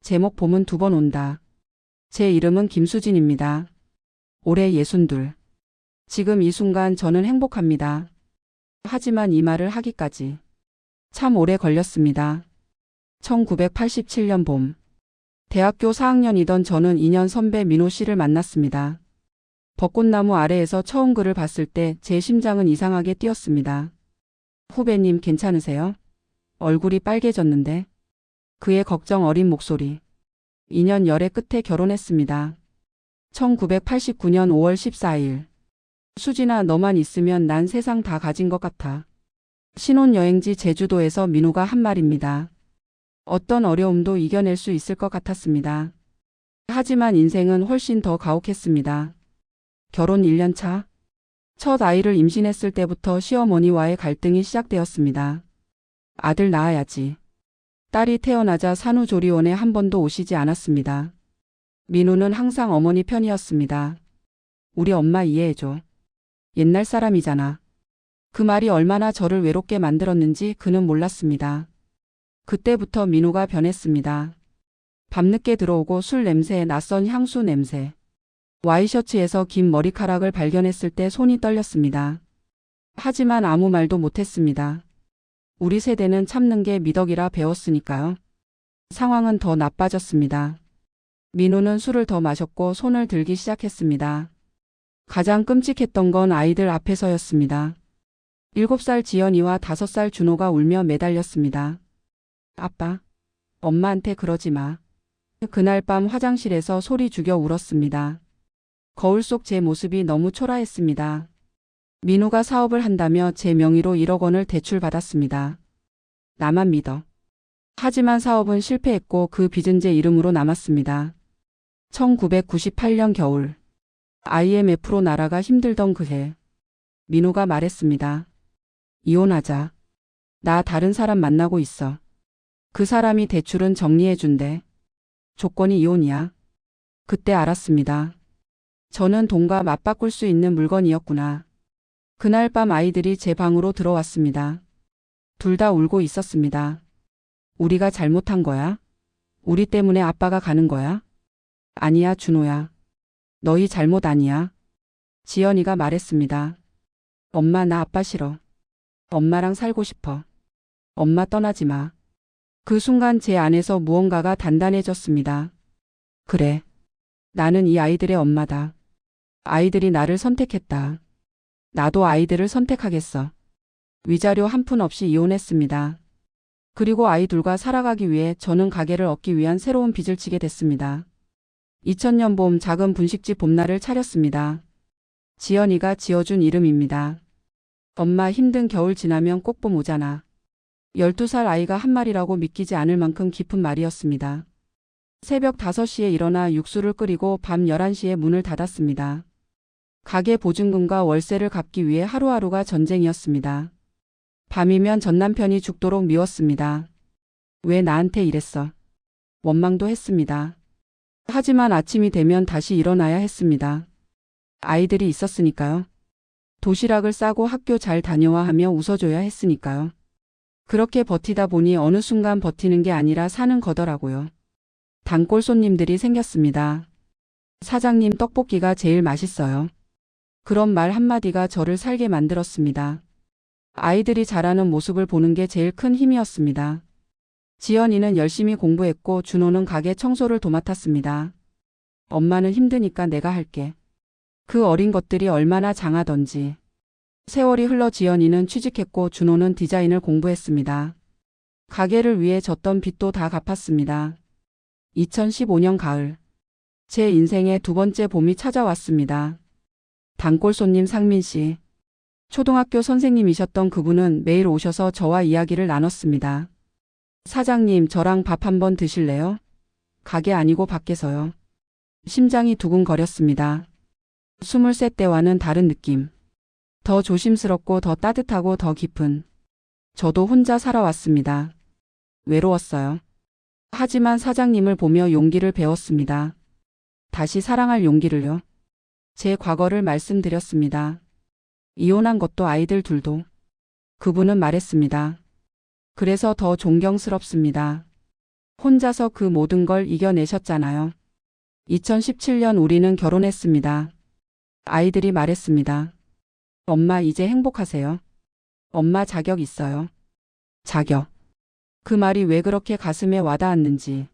제목 봄은 두 번 온다. 제 이름은 김수진입니다. 올해 62. 지금 이 순간 저는 행복합니다. 하지만 이 말을 하기까지 참 오래 걸렸습니다. 1987년 봄. 대학교 4학년이던 저는 2년 선배 민호 씨를 만났습니다. 벚꽃나무 아래에서 처음 그를 봤을 때 제 심장은 이상하게 뛰었습니다. 후배님 괜찮으세요? 얼굴이 빨개졌는데. 그의 걱정 어린 목소리. 2년 열애 끝에 결혼했습니다. 1989년 5월 14일. 수진아, 너만 있으면 난 세상 다 가진 것 같아. 신혼여행지 제주도에서 민호가 한 말입니다. 어떤 어려움도 이겨낼 수 있을 것 같았습니다. 하지만 인생은 훨씬 더 가혹했습니다. 결혼 1년 차. 첫 아이를 임신했을 때부터 시어머니와의 갈등이 시작되었습니다. 아들 낳아야지. 딸이 태어나자 산후조리원에 한 번도 오시지 않았습니다. 민호는 항상 어머니 편이었습니다. 우리 엄마 이해해줘. 옛날 사람이잖아. 그 말이 얼마나 저를 외롭게 만들었는지 그는 몰랐습니다. 그때부터 민호가 변했습니다. 밤늦게 들어오고 술 냄새, 낯선 향수 냄새. 와이셔츠에서 긴 머리카락을 발견했을 때 손이 떨렸습니다. 하지만 아무 말도 못했습니다. 우리 세대는 참는 게 미덕이라 배웠으니까요. 상황은 더 나빠졌습니다. 민호는 술을 더 마셨고 손을 들기 시작했습니다. 가장 끔찍했던 건 아이들 앞에서였습니다. 7살 지연이와 5살 준호가 울며 매달렸습니다. 아빠, 엄마한테 그러지 마. 그날 밤 화장실에서 소리 죽여 울었습니다. 거울 속 제 모습이 너무 초라했습니다. 민호가 사업을 한다며 제 명의로 1억 원을 대출받았습니다. 나만 믿어. 하지만 사업은 실패했고 그 빚은 제 이름으로 남았습니다. 1998년 겨울. IMF로 나라가 힘들던 그 해. 민호가 말했습니다. 이혼하자. 나 다른 사람 만나고 있어. 그 사람이 대출은 정리해준대. 조건이 이혼이야. 그때 알았습니다. 저는 돈과 맞바꿀 수 있는 물건이었구나. 그날 밤 아이들이 제 방으로 들어왔습니다. 둘 다 울고 있었습니다. 우리가 잘못한 거야? 우리 때문에 아빠가 가는 거야? 아니야, 준호야. 너희 잘못 아니야. 지연이가 말했습니다. 엄마, 나 아빠 싫어. 엄마랑 살고 싶어. 엄마 떠나지 마. 그 순간 제 안에서 무언가가 단단해졌습니다. 그래. 나는 이 아이들의 엄마다. 아이들이 나를 선택했다. 나도 아이들을 선택하겠어. 위자료 한 푼 없이 이혼했습니다. 그리고 아이 둘과 살아가기 위해 저는 가게를 얻기 위한 새로운 빚을 지게 됐습니다. 2000년 봄 작은 분식집 봄날을 차렸습니다. 지연이가 지어준 이름입니다. 엄마, 힘든 겨울 지나면 꼭 봄 오잖아. 12살 아이가 한 말이라고 믿기지 않을 만큼 깊은 말이었습니다. 새벽 5시에 일어나 육수를 끓이고 밤 11시에 문을 닫았습니다. 가게 보증금과 월세를 갚기 위해 하루하루가 전쟁이었습니다. 밤이면 전 남편이 죽도록 미웠습니다. 왜 나한테 이랬어? 원망도 했습니다. 하지만 아침이 되면 다시 일어나야 했습니다. 아이들이 있었으니까요. 도시락을 싸고 학교 잘 다녀와 하며 웃어줘야 했으니까요. 그렇게 버티다 보니 어느 순간 버티는 게 아니라 사는 거더라고요. 단골 손님들이 생겼습니다. 사장님, 떡볶이가 제일 맛있어요. 그런 말 한마디가 저를 살게 만들었습니다. 아이들이 자라는 모습을 보는 게 제일 큰 힘이었습니다. 지연이는 열심히 공부했고 준호는 가게 청소를 도맡았습니다. 엄마는 힘드니까 내가 할게. 그 어린 것들이 얼마나 장하던지. 세월이 흘러 지연이는 취직했고 준호는 디자인을 공부했습니다. 가게를 위해 졌던 빚도 다 갚았습니다. 2015년 가을. 제 인생의 두 번째 봄이 찾아왔습니다. 단골 손님 상민 씨. 초등학교 선생님이셨던 그분은 매일 오셔서 저와 이야기를 나눴습니다. 사장님, 저랑 밥 한번 드실래요? 가게 아니고 밖에서요. 심장이 두근거렸습니다. 23때와는 다른 느낌. 더 조심스럽고 더 따뜻하고 더 깊은. 저도 혼자 살아왔습니다. 외로웠어요. 하지만 사장님을 보며 용기를 배웠습니다. 다시 사랑할 용기를요. 제 과거를 말씀드렸습니다. 이혼한 것도 아이들 둘도. 그분은 말했습니다. 그래서 더 존경스럽습니다. 혼자서 그 모든 걸 이겨내셨잖아요. 2017년 우리는 결혼했습니다. 아이들이 말했습니다. 엄마 이제 행복하세요? 엄마 자격 있어요. 자격. 그 말이 왜 그렇게 가슴에 와닿았는지.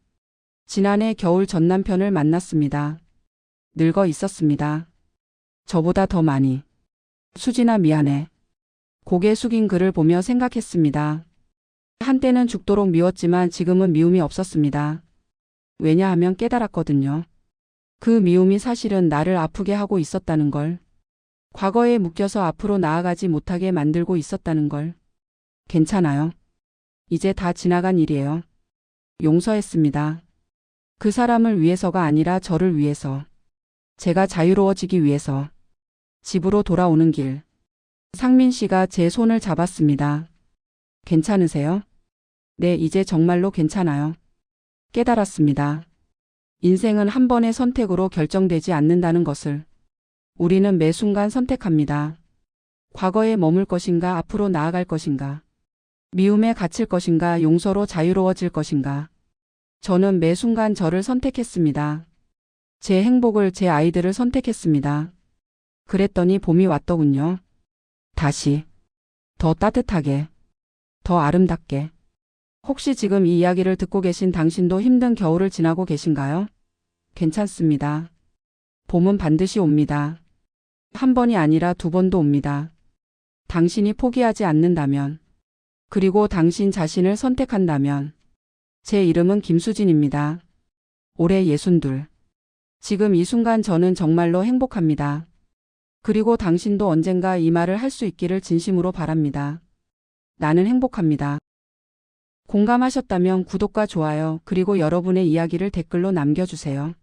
지난해 겨울 전 남편을 만났습니다. 늙어 있었습니다. 저보다 더 많이. 수진아 미안해. 고개 숙인 그를 보며 생각했습니다. 한때는 죽도록 미웠지만 지금은 미움이 없었습니다. 왜냐하면 깨달았거든요. 그 미움이 사실은 나를 아프게 하고 있었다는 걸. 과거에 묶여서 앞으로 나아가지 못하게 만들고 있었다는 걸. 괜찮아요. 이제 다 지나간 일이에요. 용서했습니다. 그 사람을 위해서가 아니라 저를 위해서. 제가 자유로워지기 위해서. 집으로 돌아오는 길. 상민 씨가 제 손을 잡았습니다. 괜찮으세요? 네, 이제 정말로 괜찮아요. 깨달았습니다. 인생은 한 번의 선택으로 결정되지 않는다는 것을. 우리는 매 순간 선택합니다. 과거에 머물 것인가, 앞으로 나아갈 것인가. 미움에 갇힐 것인가, 용서로 자유로워질 것인가. 저는 매 순간 저를 선택했습니다. 제 행복을, 제 아이들을 선택했습니다. 그랬더니 봄이 왔더군요. 다시. 더 따뜻하게. 더 아름답게. 혹시 지금 이 이야기를 듣고 계신 당신도 힘든 겨울을 지나고 계신가요? 괜찮습니다. 봄은 반드시 옵니다. 한 번이 아니라 두 번도 옵니다. 당신이 포기하지 않는다면, 그리고 당신 자신을 선택한다면. 제 이름은 김수진입니다. 올해 62. 지금 이 순간 저는 정말로 행복합니다. 그리고 당신도 언젠가 이 말을 할 수 있기를 진심으로 바랍니다. 나는 행복합니다. 공감하셨다면 구독과 좋아요, 그리고 여러분의 이야기를 댓글로 남겨주세요.